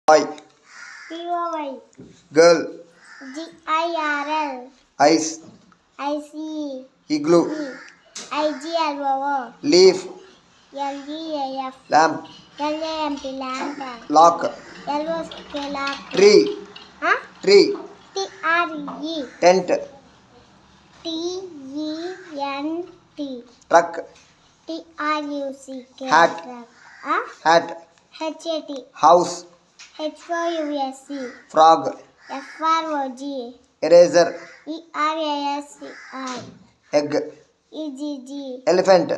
boy, POY, girl, GIRL, ice, ICE, igloo, IGLOO, leaf, LGAF, lamp, LAMP, lamp, lock, LOSK, lock, tree, huh? tree, TRE, tent, TENT, truck, TRUCK, hat, truck, huh? hat, HAT, house, HOUSE, frog, FROG, eraser, ERASI, egg, EGG, elephant,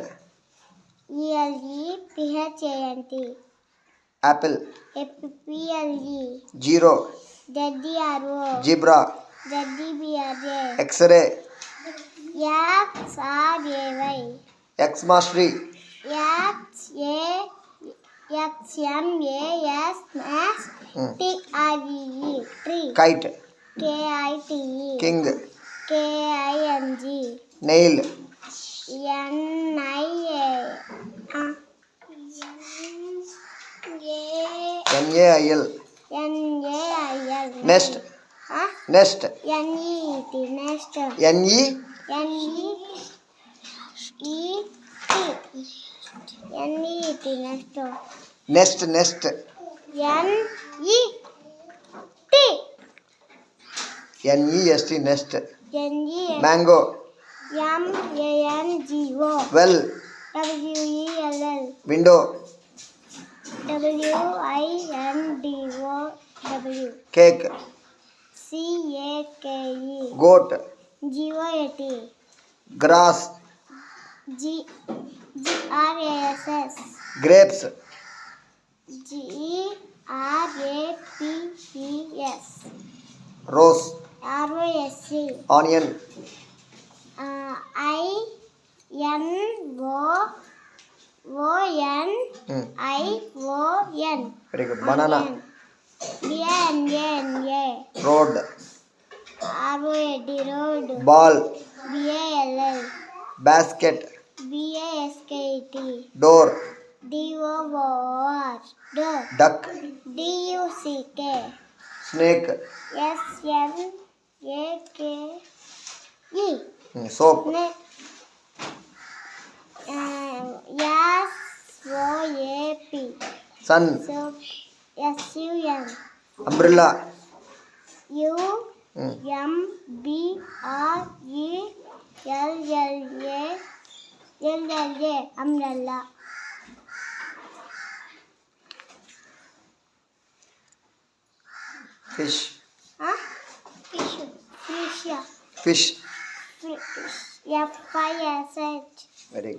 ELEPHANT, apple, APPLE, zero, ZDRO, zebra, ZDBRA, x-ray, XRAY, x-mastery, XAXMASTREE, tree, kite, KITE, king, KING, nail, NIA, nail, NAIL, nest, nest, NEET, nest, ne, NEET, nest, nest, nest, nest, nest, mango, MANGO, well, WELL, window, WINDOW, cake, CAKE, goat, GOAT, grass, GRASS, grapes, GRAPPS, rose, ROSC, onion, INOONION, very good, banana, BANANA, road, ROAD, road, ball, BALL, basket, BASKET, door, DOOR, door, duck, DUCK, snake, SNAKE, soap, SOAP, sun, SUN, umbrella, UMBRELLA, umbrella, fish, fish, fish, FISH, very good.